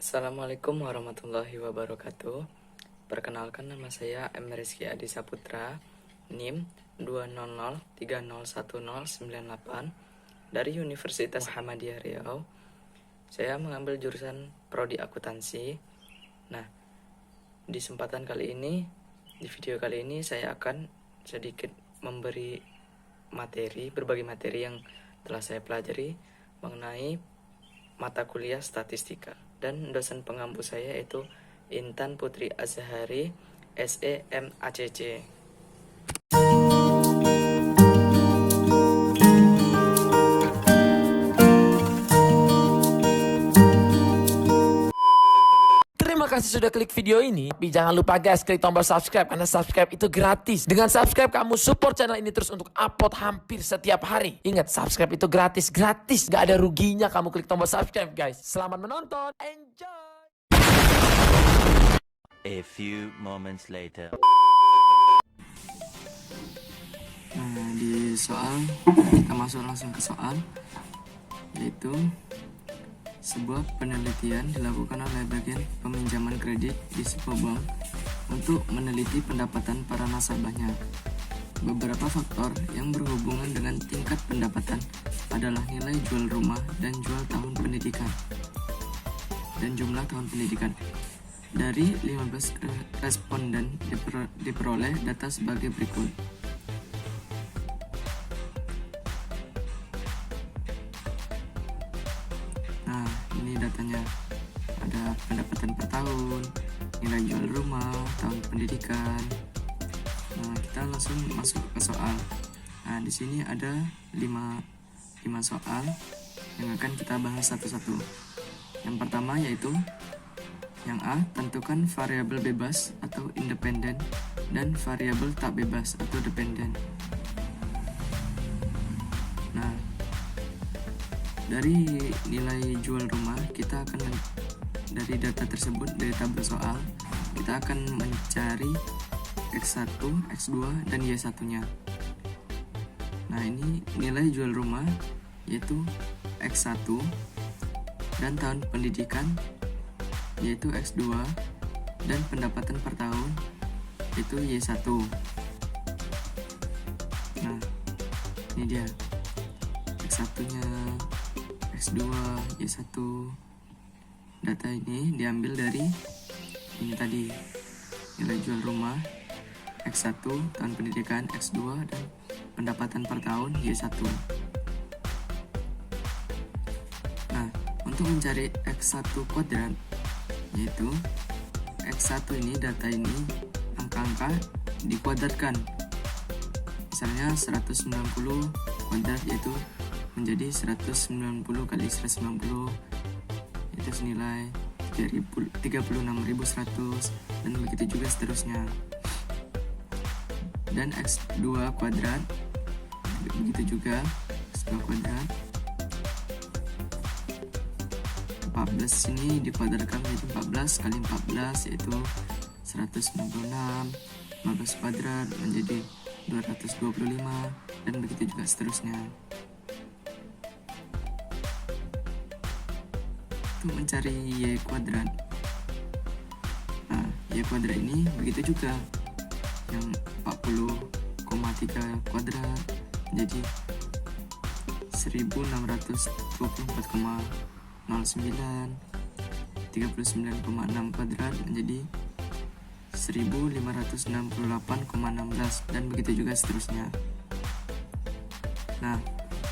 Assalamualaikum warahmatullahi wabarakatuh. Perkenalkan, nama saya M. Rizky Adi Saputra, NIM 200301098 dari Universitas Muhammadiyah Riau. Saya mengambil jurusan Prodi Akuntansi. Nah, di kesempatan kali ini, di video kali ini saya akan sedikit memberi berbagai materi yang telah saya pelajari mengenai mata kuliah statistika. Dan dosen pengampu saya yaitu Intan Putri Azhari, SEMACC. Terima kasih sudah klik video ini. Tapi jangan lupa guys, klik tombol subscribe karena subscribe itu gratis. Dengan subscribe kamu support channel ini terus untuk upload hampir setiap hari. Ingat, subscribe itu gratis. Gak ada ruginya kamu klik tombol subscribe guys. Selamat menonton. Enjoy. A few moments later. Nah, di soal kita masuk langsung ke soal, yaitu sebuah penelitian dilakukan oleh bagian peminjaman kredit di sebuah bank untuk meneliti pendapatan para nasabahnya. Beberapa faktor yang berhubungan dengan tingkat pendapatan adalah nilai jual rumah dan jual tahun pendidikan dan jumlah tahun pendidikan. Dari 15 responden diperoleh data sebagai berikut. Nah, ini datanya. Ada pendapatan per tahun, nilai jual rumah, tahun pendidikan. Nah, kita langsung masuk ke soal. Nah, di sini ada 5 soal yang akan kita bahas satu-satu. Yang pertama yaitu yang A, tentukan variabel bebas atau independen dan variabel tak bebas atau dependen. Nah, dari nilai jual rumah kita akan dari data tersebut, dari tabel soal kita akan mencari X1, X2 dan Y1-nya. Nah, ini nilai jual rumah yaitu X1 dan tahun pendidikan yaitu X2 dan pendapatan per tahun itu Y1. Nah, ini dia X1 nya, X2, Y1. Data ini diambil dari ini tadi, nilai jual rumah X1, tahun pendidikan X2 dan pendapatan per tahun Y1. Nah, untuk mencari X1 kuadrat, yaitu X1 ini, data ini angka-angka dikuadratkan. Misalnya 190 kuadrat yaitu menjadi 190 kali 190 itu senilai 36.100 dan begitu juga seterusnya. Dan X2 kuadrat begitu juga, X2 kuadrat 14 sini dikuadratkan menjadi 14 kali 14 yaitu 196, 15 kuadrat menjadi 225 dan begitu juga seterusnya. Untuk mencari Y kuadrat, nah Y kuadrat ini begitu juga, yang 40,3 kuadrat menjadi 1624,09, 39,6 kuadrat menjadi 1568,16 dan begitu juga seterusnya. Nah,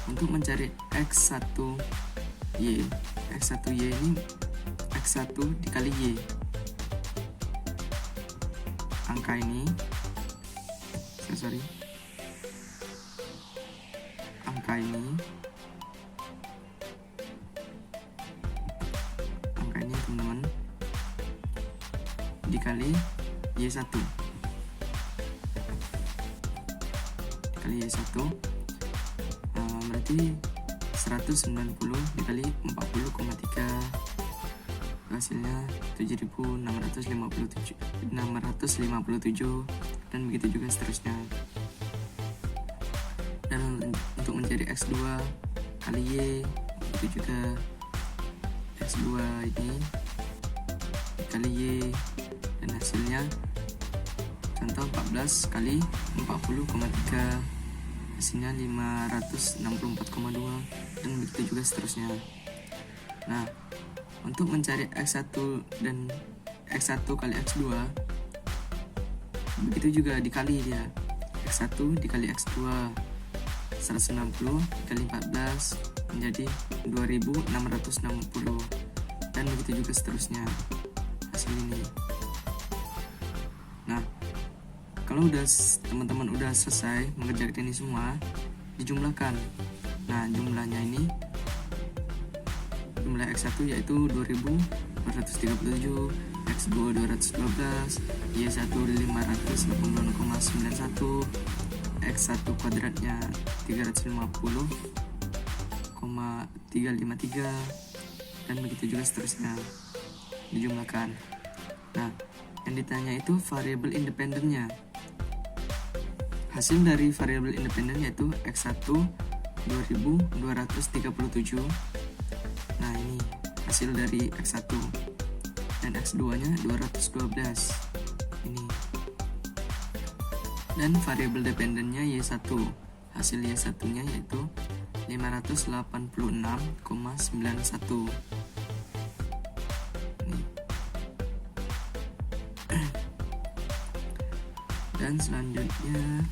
untuk mencari X1Y ini X1 dikali Y. Angka ini angka ini teman-teman dikali Y1 berarti 190 dikali 40,3 hasilnya 7.657 dan begitu juga seterusnya. Dan untuk mencari X2 kali Y, itu juga X2 ini dikali Y, dan hasilnya contoh 14 kali 40,3, hasilnya 564,2, dan begitu juga seterusnya. Nah, untuk mencari X1 dan X1 kali X2, begitu juga dikali dia. X1 dikali X2, 160 dikali 14 menjadi 2660, dan begitu juga seterusnya hasil ini. Nah, kalau teman-teman udah selesai mengerjakan ini semua, dijumlahkan. Nah, jumlahnya ini, jumlah X1 yaitu 2437, X2 212, Y1 580,91, X1 kuadratnya 350,353, dan begitu juga seterusnya dijumlahkan. Nah, yang ditanya itu variabel independennya. Hasil dari variabel independen yaitu X1 2237. Nah, ini hasil dari X1, dan X2 nya 212 ini. Dan variabel dependennya Y1, hasil Y1 nya yaitu 586,91. Dan selanjutnya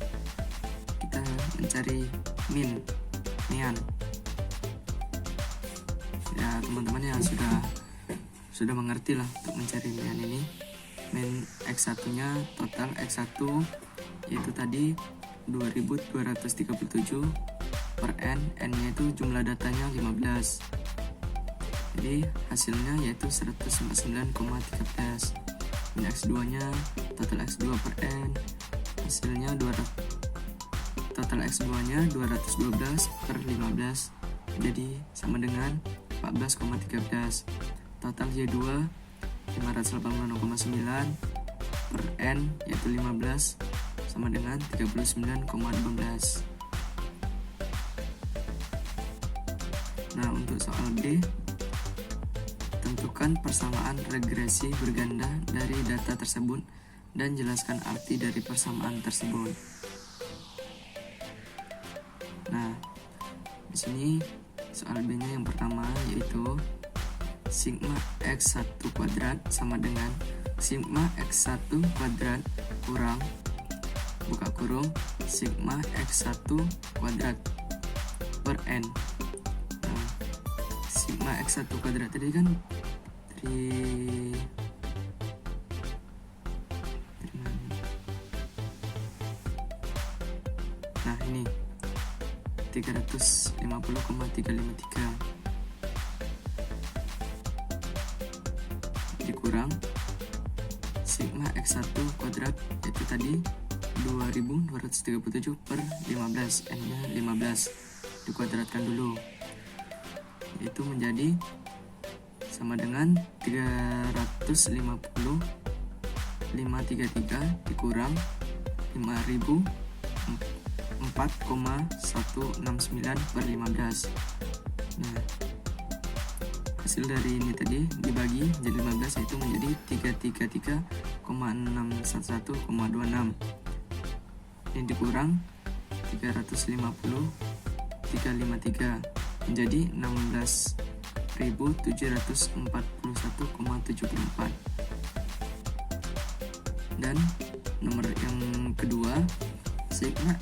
kita mencari mian. Ya, teman-teman yang sudah mengerti lah untuk mencari mian ini. Min X1 nya total X1 yaitu tadi 2237 per N nya itu jumlah datanya 15, jadi hasilnya yaitu 149,13. Min X2 nya total X2 per N, hasilnya total X2 nya 212 per 15, jadi sama dengan 14,13. Total Y2 586,9 per N yaitu 15 sama dengan 39,12. Nah, untuk soal B, tentukan persamaan regresi berganda dari data tersebut dan jelaskan arti dari persamaan tersebut. Nah, di sini soal B-nya yang pertama yaitu sigma X1 kuadrat sama dengan sigma X1 kuadrat kurang buka kurung sigma X1 kuadrat per N. Nah, sigma X1 kuadrat tadi kan dari mana? Nah, ini 350,353 dikurang sigma X1 kuadrat yaitu tadi 2237 per 15, N nya 15 dikuadratkan dulu, itu menjadi sama dengan 350,533 dikurang 5.004,169 per 15. Nah, hasil dari ini tadi dibagi jadi 15 yaitu menjadi 333,611,26. Ini dikurang 350,353 menjadi 16.741,74. Dan nomor yang kedua, sigma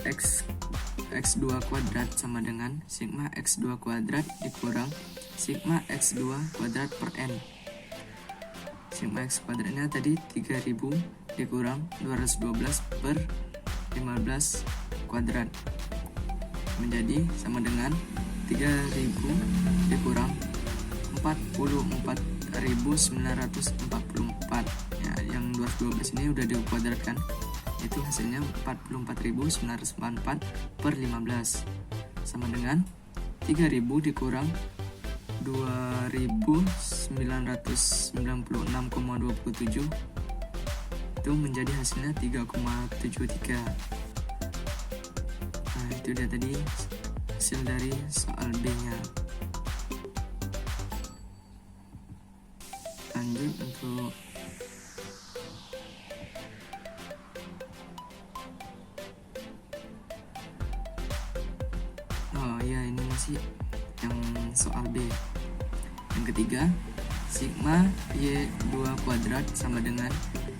X2 kuadrat sama dengan sigma X2 kuadrat dikurang sigma X2 kuadrat per N. Sigma X kuadratnya tadi 3000 dikurang 212 per 15 kuadrat menjadi sama dengan 3000 dikurang 44.944. Ya, yang 212 ini udah dikuadratkan, itu hasilnya 44.944 per 15 sama dengan 3000 dikurang 2.996,27, itu menjadi hasilnya 3,73. Nah, itu dia tadi hasil dari soal B-nya. Lanjut untuk masih yang soal B. Yang ketiga, sigma Y2 kuadrat sama dengan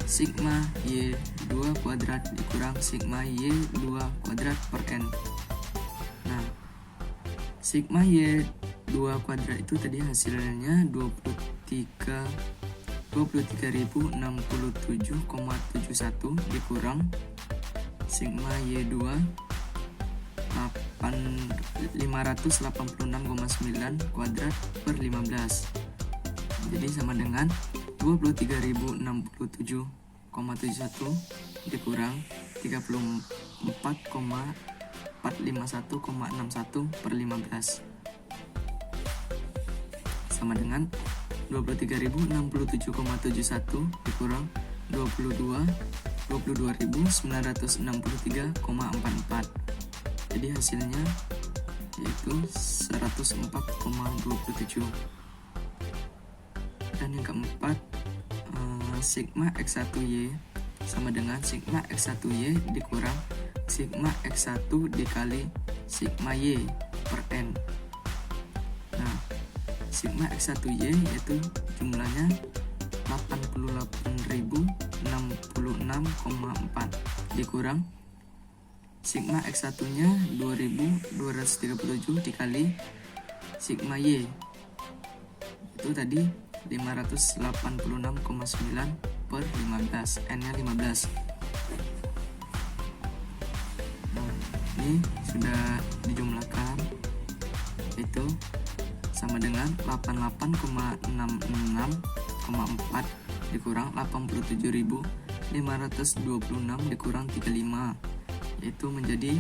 sigma Y2 kuadrat dikurang sigma Y2 kuadrat per N. Nah, sigma Y2 kuadrat itu tadi hasilnya 23.067,71 dikurang sigma Y2 586,9 kuadrat per 15. Jadi sama dengan 23.067,71 dikurang 34,451,61 per 15 sama dengan 23.067,71 dikurang 22.963,44. Jadi hasilnya yaitu 104,27. Dan yang keempat, sigma X1Y sama dengan sigma X1Y dikurang sigma X1 dikali sigma Y per N. Nah, sigma X1Y yaitu jumlahnya 88.066,4 dikurang sigma X1 nya 2237 dikali sigma Y itu tadi 586,9 per 15, N nya 15. Nah, ini sudah dijumlahkan, itu sama dengan 88,664 dikurang 87.526 dikurang 35, yaitu menjadi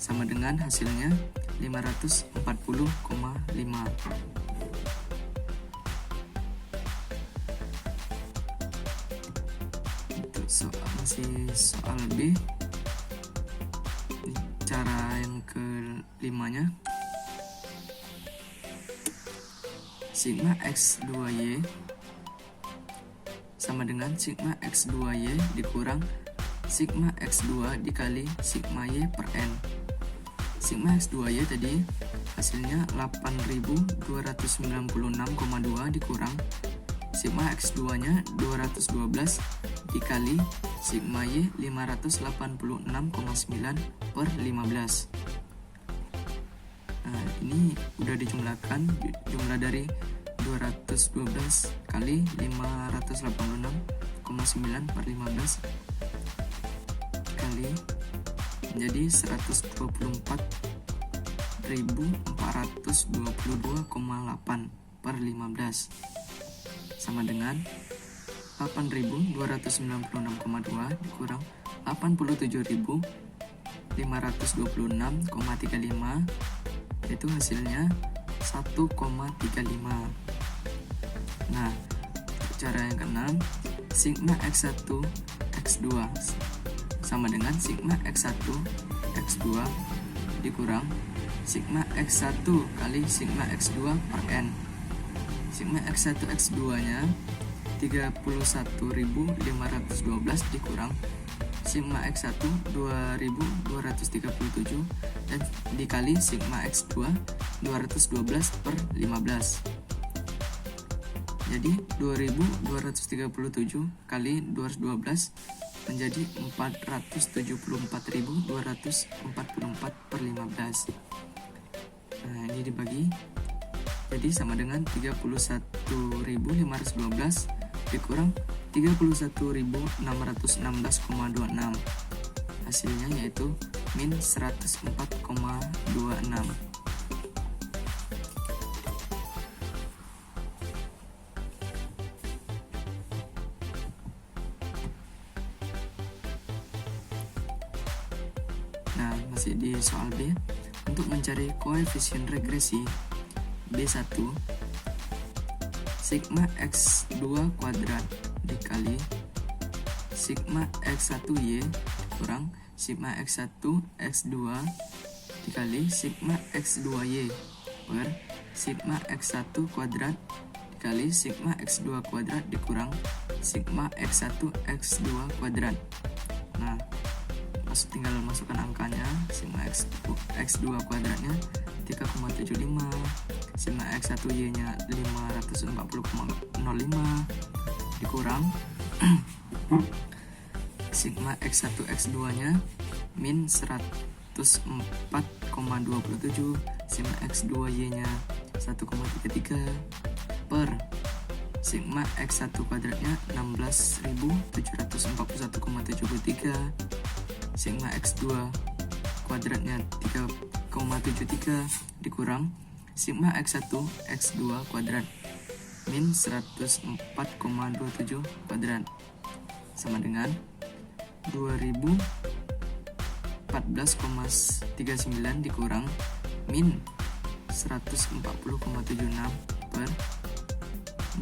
sama dengan hasilnya 540,5. Masih soal B. Cara yang kelimanya, sigma X2Y sama dengan sigma X2Y dikurang sigma X2 dikali sigma Y per N. Sigma X2Y tadi hasilnya 8.296,2 dikurang sigma X2 nya 212 dikali sigma Y 586,9 per 15. Nah, ini udah dijumlahkan, jumlah dari 212 kali 586,9 per 15 kali menjadi 124.422,8 per 15 sama dengan 8.296,2 dikurang 87.526,35, itu hasilnya 1,35. Nah, cara yang keenam, sigma X1 X2 sama dengan sigma X1 X2 dikurang sigma X1 kali sigma X2 per N. Sigma X1 X2 nya 31.512 dikurang sigma X1 2.237 dan dikali sigma X2 212 per 15. Jadi 2.237 kali 212 menjadi 474.244 per 15. Nah, ini dibagi, jadi sama dengan 31.512 dikurang 31.616,26. Hasilnya yaitu min 104,26. Nah, masih di soal B. Untuk mencari koefisien regresi B1, sigma X2 kuadrat dikali sigma X1Y kurang sigma X1 X2 dikali sigma X2Y per sigma X1 kuadrat dikali sigma X2 kuadrat dikurang sigma X1 X2 kuadrat. Nah, tinggal masukkan angkanya. Sigma x2 kuadratnya 3,75, sigma x1y nya 540,05 dikurang sigma x1 x2 nya min 104,27, sigma x2y nya 1,33 per sigma x1 kuadratnya 16.741,73, sigma x2 kuadratnya 3,73 dikurang sigma x1 x2 kuadrat min 104,27 kuadrat sama dengan 2014,39 dikurang min 140,76 per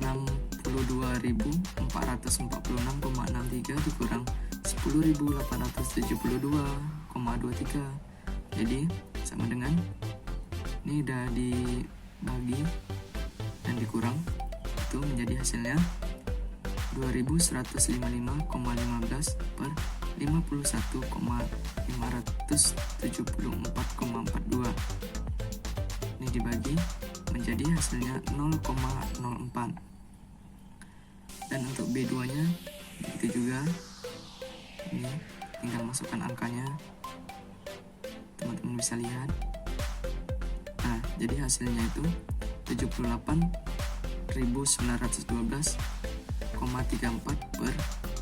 62.446,63 dikurang 10.872,23. Jadi sama dengan ini udah dibagi dan dikurang, itu menjadi hasilnya 2155,15 per 51,574,42. Ini dibagi menjadi hasilnya 0,04. Dan untuk B2 nya itu juga, ini tinggal masukkan angkanya, teman-teman bisa lihat. Nah, jadi hasilnya itu 78.912,34 per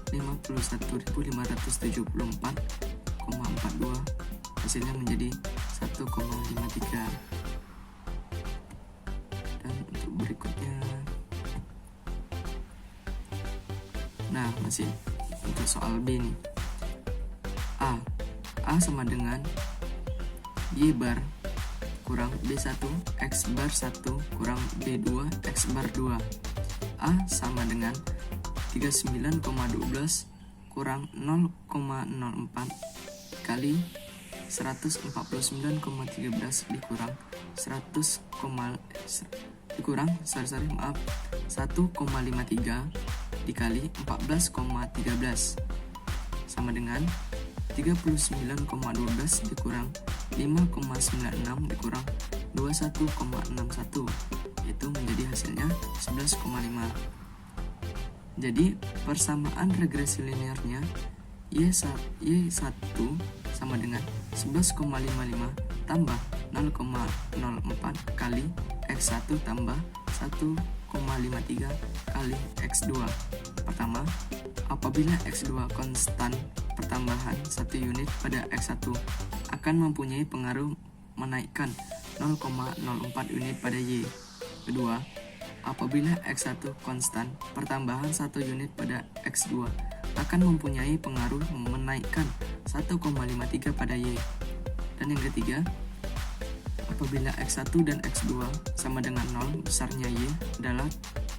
51.574,42. Hasilnya menjadi 1,53. Dan untuk berikutnya, nah masih untuk soal B nih. A sama dengan Y bar kurang B1 X bar 1 kurang B2 X bar 2. A sama dengan 39,12 kurang 0,04 kali 149,13 dikurang 1,53 dikali 14,13 sama dengan 39,12 dikurang 5,96 dikurang 21,61, itu menjadi hasilnya 11,5. Jadi persamaan regresi linearnya Y1 sama dengan 11,55 tambah 0,04 kali X1 tambah 1,53 kali X2. Pertama, apabila X2 konstan pertambahan 1 unit pada X1 akan mempunyai pengaruh menaikkan 0,04 unit pada Y. Kedua, apabila X1 konstan pertambahan 1 unit pada X2 akan mempunyai pengaruh menaikkan 1,53 pada Y. Dan yang ketiga, apabila X1 dan X2 sama dengan 0, besarnya Y adalah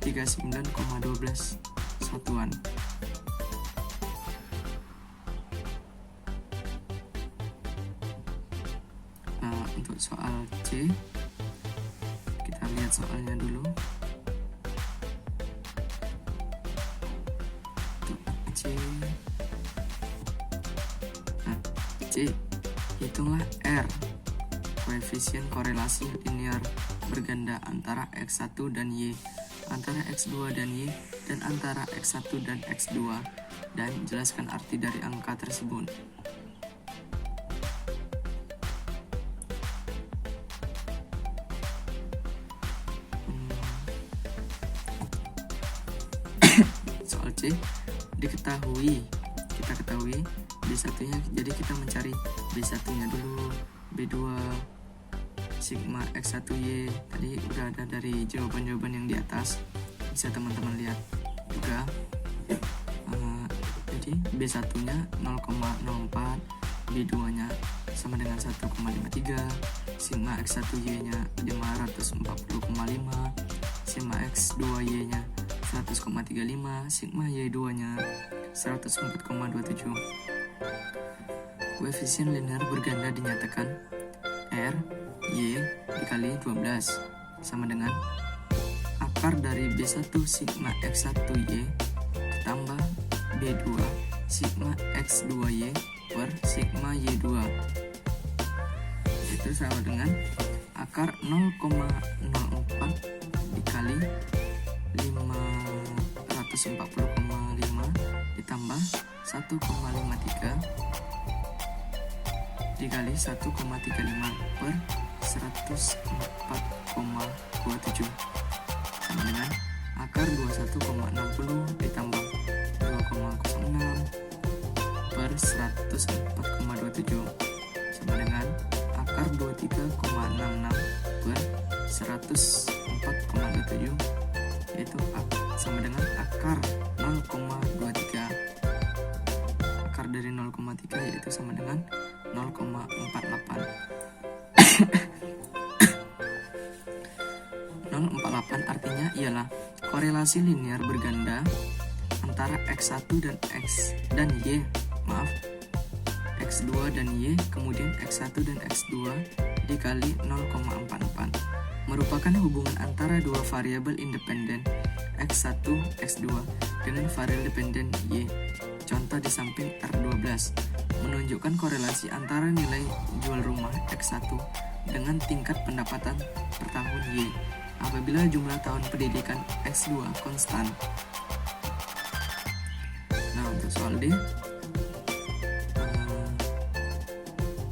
39,12 satuan. Nah, untuk soal C, kita lihat soalnya dulu. Untuk C, nah, C, hitunglah R, koefisien korelasi linear berganda antara X1 dan Y, antara X2 dan Y, dan antara X1 dan X2, dan jelaskan arti dari angka tersebut. Soal C, kita ketahui B1 nya, jadi kita mencari B1 nya dulu, B2, sigma X1Y tadi udah ada dari jawaban-jawaban yang di atas, bisa teman-teman lihat juga. Jadi B1 nya 0,04, B2 nya sama dengan 1,53, sigma X1Y nya 540,5, sigma X2Y nya 100,35, sigma Y2 nya 104,27. Koefisien linear berganda dinyatakan R Y dikali 12 sama dengan akar dari B1 sigma X1Y ditambah B2 sigma X2Y per sigma Y2, itu sama dengan akar 0,04 dikali 540,5 ditambah 1,53 dikali 1,35 per 104,27 sama dengan akar 21,60 ditambah 2,06 per 104,27 sama dengan akar 23,66 per 104,27, yaitu sama dengan akar 0,23. Akar dari 0,3 yaitu sama dengan 0,48. 0,48 artinya ialah korelasi linear berganda antara X1 dan Y, X2 dan Y, kemudian X1 dan X2 dikali 0,44 merupakan hubungan antara dua variabel independen X1, X2 dengan variabel dependen Y. Contoh di samping R12 menunjukkan korelasi antara nilai jual rumah X1 dengan tingkat pendapatan per tahun Y apabila jumlah tahun pendidikan X2 konstan. Nah, untuk soal D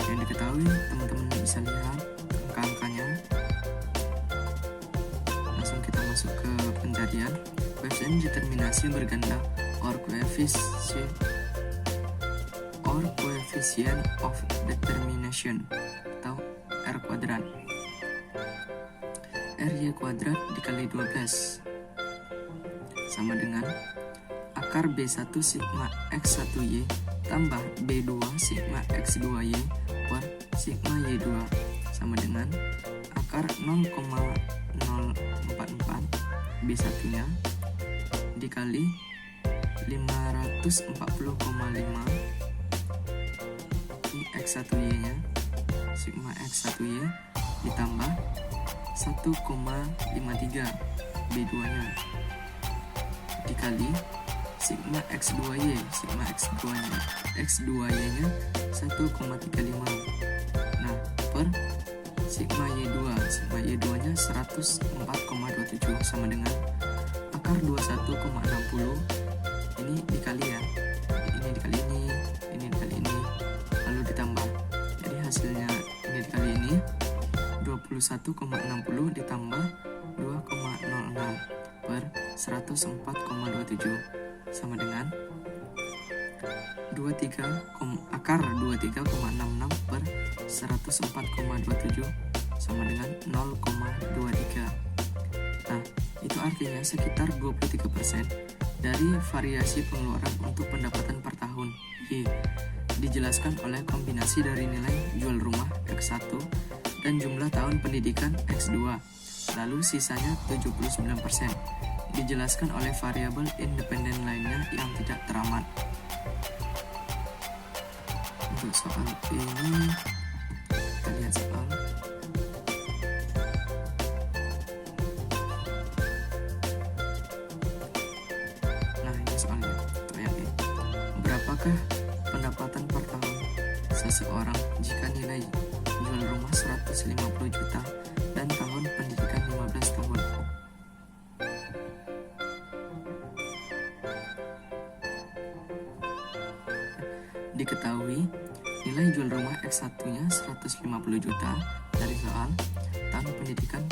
yang diketahui teman-teman bisa lihat angka-angkanya. Langsung kita masuk ke penjadian. Koefisien determinasi berganda or coefficient of determination atau R kuadrat. RY kuadrat dikali 12 sama dengan akar B1 sigma X1Y tambah B2 sigma X2Y per sigma Y2 sama dengan akar 0,044 B1 nya dikali 540,5 X1Y nya sigma X1Y ditambah 1,53 B2 nya dikali sigma X2Y nya 1,35. Nah, per sigma Y2 nya 104,27 sama dengan akar 21,60. Ini dikali ya, ini dikali ini dikali ini, lalu ditambah. Jadi hasilnya ini dikali ini 21,60 ditambah 2,06 per 104,27 sama dengan akar 23,66 per 104,27 sama dengan 0,23. Nah, itu artinya sekitar 23% dari variasi pengeluaran untuk pendapatan per tahun Y dijelaskan oleh kombinasi dari nilai jual rumah X1 dan jumlah tahun pendidikan X2. Lalu sisanya 79% dijelaskan oleh variabel independen lainnya yang tidak teramat. Untuk soal ini kita lihat soal. Nah, ini soalnya. Berapakah pendapatan per tahun seseorang jika nilai jual rumah 150 juta dan tahun pendidikan 15 tahun? Diketahui nilai jual rumah X1 nya 150 juta dari soal tahun pendidikan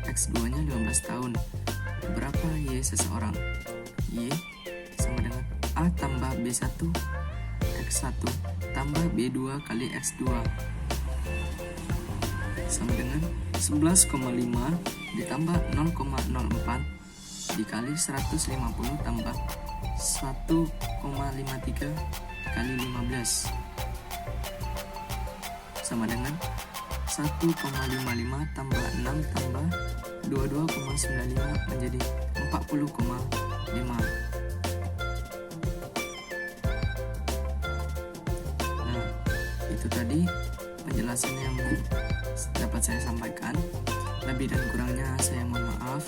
X2 nya 15 tahun. Berapa Y seseorang? Y sama dengan A tambah B1 X1 tambah B2 kali X2 sama dengan 11,5 ditambah 0,04 dikali 150 tambah 1,53 kali 15 sama dengan 1,55 tambah 6 tambah 22,95 menjadi 40,5. Nah, itu tadi penjelasan yang dapat saya sampaikan. Lebih dan kurangnya saya mohon maaf.